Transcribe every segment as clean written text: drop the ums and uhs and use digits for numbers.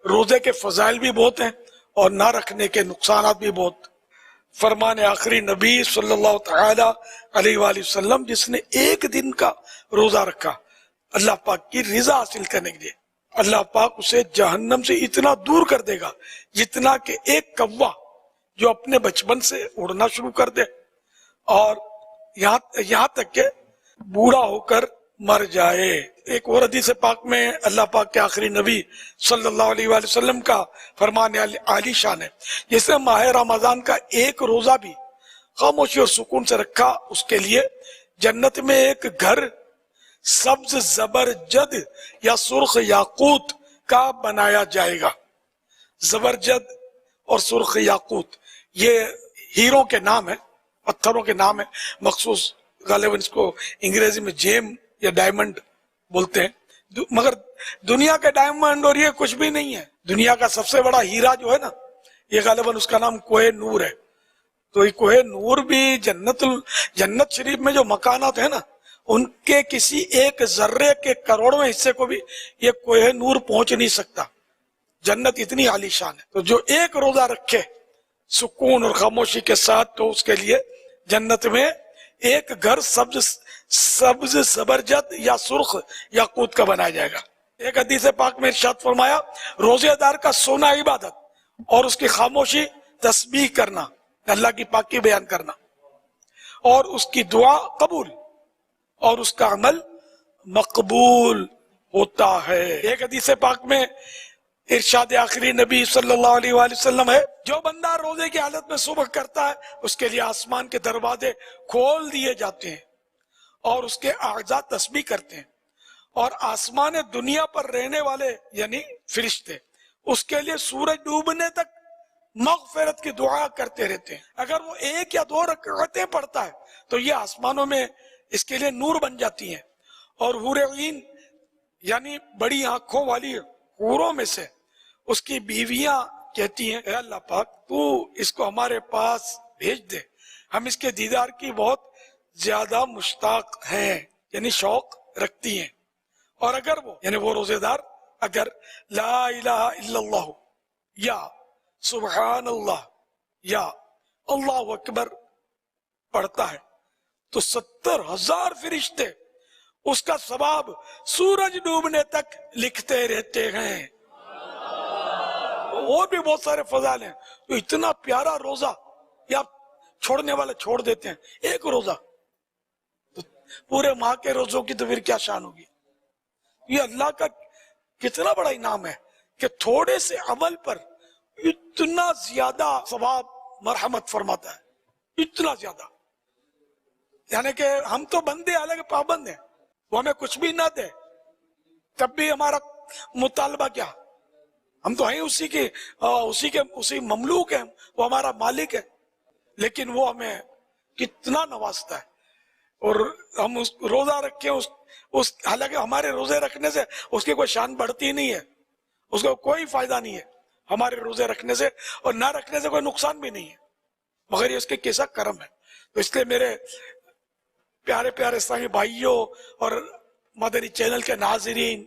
روزے کے فضائل بھی بہت ہیں اور نہ رکھنے کے نقصانات بھی بہت. فرمان آخری نبی صلی اللہ تعالی علیہ وآلہ وسلم جس نے ایک دن کا روزہ رکھا اللہ پاک کی رضا حاصل کرنے کے لیے، اللہ پاک اسے جہنم سے اتنا دور کر دے گا جتنا کہ ایک کوا جو اپنے بچپن سے اڑنا شروع کر دے اور یہاں تک کہ بوڑھا ہو کر مر جائے. ایک اور حدیث پاک میں اللہ پاک کے آخری نبی صلی اللہ علیہ وآلہ وسلم کا فرمان عالی شان ہے، جس نے ماہ رمضان کا ایک روزہ بھی خاموشی اور سکون سے رکھا اس کے لیے جنت میں ایک گھر سبز زبرجد یا سرخ یاقوت کا بنایا جائے گا. زبرجد اور سرخ یاقوت یہ ہیروں کے نام ہیں، پتھروں کے نام ہیں، مخصوص غالباً اس کو انگریزی میں جیم یا ڈائمنڈ بولتے ہیں، مگر دنیا کے ڈائمنڈ اور یہ کچھ بھی نہیں ہے. دنیا کا سب سے بڑا ہیرا جو ہے نا یہ غالباً اس کا نام کوہ نور ہے. تو یہ کوہ نور بھی جنت شریف میں جو مکانات ہیں نا ان کے کسی ایک ذرے کے کروڑویں حصے کو بھی یہ کوہ نور پہنچ نہیں سکتا. جنت اتنی عالی شان ہے. تو جو ایک روزہ رکھے سکون اور خاموشی کے ساتھ تو اس کے لیے جنت میں ایک گھر سبز زبرجد یا سرخ یاقوت کا بنایا جائے گا. ایک حدیث پاک میں ارشاد فرمایا روزے دار کا سونا عبادت اور اس کی خاموشی تسبیح کرنا، اللہ کی پاکی بیان کرنا، اور اس کی دعا قبول اور اس کا عمل مقبول ہوتا ہے. ایک حدیث پاک میں ارشاد آخری نبی صلی اللہ علیہ وآلہ وسلم ہے جو بندہ روزے کی حالت میں صبح کرتا ہے اس کے لیے آسمان کے دروازے کھول دیے جاتے ہیں اور اس کے اعضاء تسبیح کرتے ہیں، اور آسمان دنیا پر رہنے والے یعنی فرشتے اس کے لیے سورج ڈوبنے تک مغفرت کی دعا کرتے رہتے ہیں. اگر وہ ایک یا دو رکعتیں پڑھتا ہے تو یہ آسمانوں میں اس کے لیے نور بن جاتی ہیں، اور حور عین یعنی بڑی آنکھوں والی حوروں میں سے اس کی بیویاں کہتی ہیں اے اللہ پاک تو اس کو ہمارے پاس بھیج دے، ہم اس کے دیدار کی بہت زیادہ مشتاق ہیں، یعنی شوق رکھتی ہیں. اور اگر وہ یعنی وہ روزے دار اگر لا الہ الا اللہ یا سبحان اللہ یا اللہ اکبر پڑھتا ہے تو 70,000 فرشتے اس کا ثواب سورج ڈوبنے تک لکھتے رہتے ہیں. اور بھی بہت سارے فضائل ہیں. تو اتنا پیارا روزہ یا چھوڑنے والے چھوڑ دیتے ہیں ایک روزہ، تو پورے ماہ کے روزوں کی تو پھر کیا شان ہوگی. یہ اللہ کا کتنا بڑا انعام ہے کہ تھوڑے سے عمل پر اتنا زیادہ ثواب مرحمت فرماتا ہے، اتنا زیادہ. یعنی کہ ہم تو بندے الگ پابند ہیں، وہ ہمیں کچھ بھی نہ دے تب بھی ہمارا مطالبہ کیا، ہم تو ہیں اسی مملوک ہیں، وہ ہمارا مالک ہے، لیکن وہ ہمیں کتنا نوازتا ہے. اور ہم اس روزہ رکھیں حالانکہ ہمارے روزے رکھنے سے اس کی کوئی شان بڑھتی نہیں ہے، اس کو کوئی فائدہ نہیں ہے ہمارے روزے رکھنے سے، اور نہ رکھنے سے کوئی نقصان بھی نہیں ہے، مگر یہ اس کے کیسا کرم ہے. تو اس لیے میرے پیارے پیارے اسلامی بھائیوں اور مدنی چینل کے ناظرین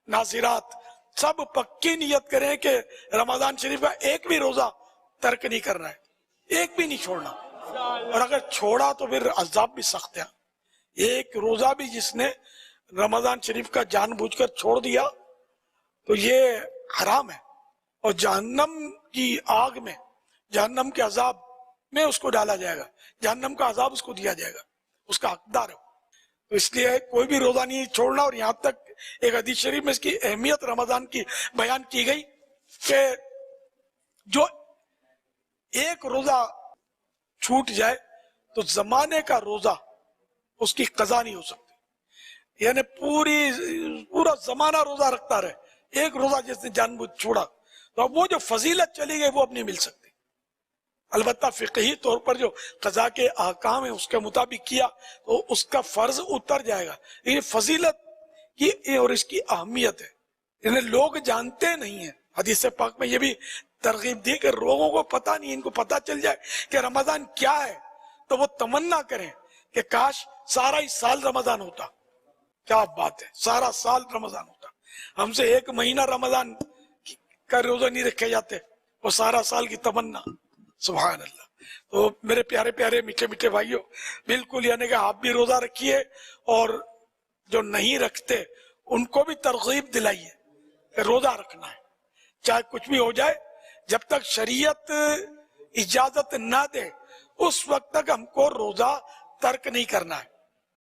ناظرات سب پکی نیت کریں کہ رمضان شریف کا ایک بھی روزہ ترک نہیں کرنا ہے، ایک بھی نہیں چھوڑنا. اور اگر چھوڑا تو پھر عذاب بھی سخت ہے. ایک روزہ بھی جس نے رمضان شریف کا جان بوجھ کر چھوڑ دیا تو یہ حرام ہے، اور جہنم کی آگ میں، جہنم کے عذاب میں اس کو ڈالا جائے گا، جہنم کا عذاب اس کو دیا جائے گا، اس کا حقدار ہے. تو اس لیے کوئی بھی روزہ نہیں چھوڑنا. اور یہاں تک ایک حدیث شریف میں اس کی اہمیت رمضان کی بیان کی گئی کہ جو ایک روزہ چھوٹ جائے تو زمانے کا روزہ اس کی قضا نہیں ہو سکتی. یعنی پورا زمانہ روزہ رکھتا رہے، ایک روزہ جس نے جان بوجھ چھوڑا تو اب وہ جو فضیلت چلی گئی وہ اب نہیں مل سکتی. البتہ فقہی طور پر جو قضا کے احکام ہیں اس کے مطابق کیا تو اس کا فرض اتر جائے گا. یہ فضیلت کی اور اس کی اہمیت ہے، یعنی لوگ جانتے نہیں ہیں. حدیث پاک میں یہ بھی ترغیب دی کہ لوگوں کو پتہ نہیں، ان کو پتہ چل جائے کہ رمضان کیا ہے تو وہ تمنا کریں کہ کاش سارا ہی سال رمضان ہوتا. کیا بات ہے، سارا سال رمضان ہوتا. ہم سے ایک مہینہ رمضان کا روزہ نہیں رکھے جاتے، وہ سارا سال کی تمنا. سبحان اللہ. تو میرے پیارے پیارے میٹھے میٹھے بھائیوں، بالکل یعنی کہ آپ بھی روزہ رکھیے اور جو نہیں رکھتے ان کو بھی ترغیب دلائیے کہ روزہ رکھنا ہے چاہے کچھ بھی ہو جائے. جب تک شریعت اجازت نہ دے اس وقت تک ہم کو روزہ ترک نہیں کرنا ہے.